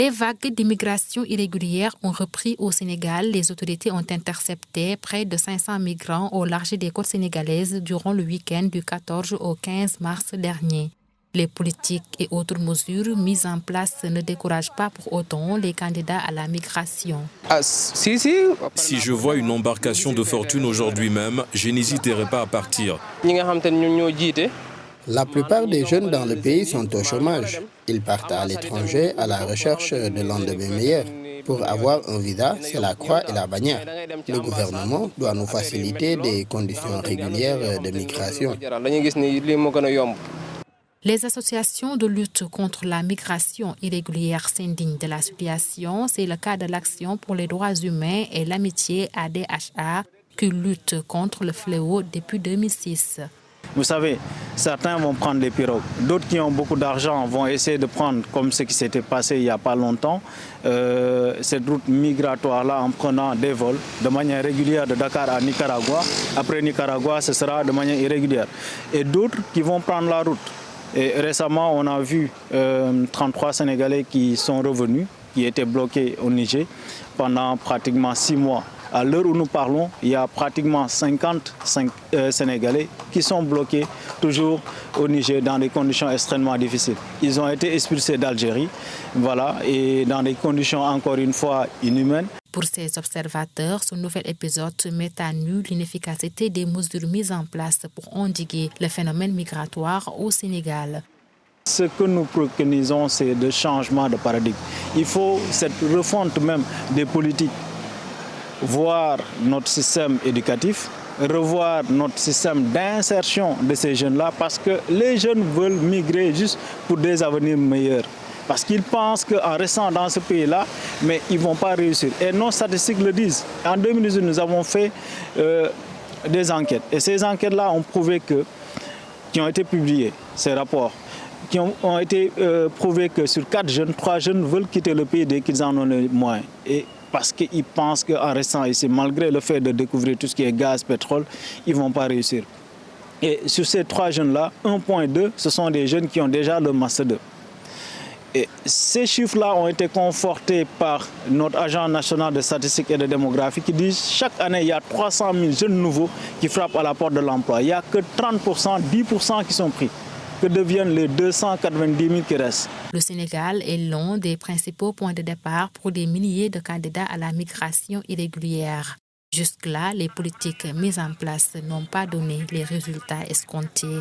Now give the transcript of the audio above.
Les vagues d'immigration irrégulière ont repris au Sénégal. Les autorités ont intercepté près de 500 migrants au large des côtes sénégalaises durant le week-end du 14 au 15 mars dernier. Les politiques et autres mesures mises en place ne découragent pas pour autant les candidats à la migration. Si je vois une embarcation de fortune aujourd'hui même, je n'hésiterai pas à partir. La plupart des jeunes dans le pays sont au chômage. Ils partent à l'étranger à la recherche de lendemain meilleur. Pour avoir un visa, c'est la croix et la bannière. Le gouvernement doit nous faciliter des conditions régulières de migration. Les associations de lutte contre la migration irrégulière s'indignent de la situation. C'est le cas de l'Action pour les droits humains et l'amitié ADHA qui lutte contre le fléau depuis 2006. Vous savez, certains vont prendre des pirogues. D'autres qui ont beaucoup d'argent vont essayer de prendre, comme ce qui s'était passé il n'y a pas longtemps, cette route migratoire-là en prenant des vols de manière régulière de Dakar à Nicaragua. Après Nicaragua, ce sera de manière irrégulière. Et d'autres qui vont prendre la route. Et récemment, on a vu 33 Sénégalais qui sont revenus, qui étaient bloqués au Niger pendant pratiquement 6 mois. À l'heure où nous parlons, il y a pratiquement 55 Sénégalais qui sont bloqués toujours au Niger dans des conditions extrêmement difficiles. Ils ont été expulsés d'Algérie, voilà, et dans des conditions encore une fois inhumaines. Pour ces observateurs, ce nouvel épisode met à nu l'inefficacité des mesures mises en place pour endiguer le phénomène migratoire au Sénégal. Ce que nous préconisons, c'est le changement de paradigme. Il faut cette refonte même des politiques, voir notre système éducatif, revoir notre système d'insertion de ces jeunes-là, parce que les jeunes veulent migrer juste pour des avenirs meilleurs. Parce qu'ils pensent qu'en restant dans ce pays-là, mais ils ne vont pas réussir. Et nos statistiques le disent. En 2018, nous avons fait des enquêtes. Et ces enquêtes-là ont prouvé qui ont été publiées, ces rapports, qui ont été prouvés que sur 4 jeunes, 3 jeunes veulent quitter le pays dès qu'ils en ont les moyens. Et parce qu'ils pensent qu'en restant ici, malgré le fait de découvrir tout ce qui est gaz, pétrole, ils ne vont pas réussir. Et sur ces 3 jeunes-là, 1,2, ce sont des jeunes qui ont déjà le Master 2. Et ces chiffres-là ont été confortés par notre agent national de statistique et de démographie qui dit que chaque année, il y a 300 000 jeunes nouveaux qui frappent à la porte de l'emploi. Il n'y a que 30%, 10% qui sont pris. Que deviennent les 290 000 qui restent? Le Sénégal est l'un des principaux points de départ pour des milliers de candidats à la migration irrégulière. Jusque-là, les politiques mises en place n'ont pas donné les résultats escomptés.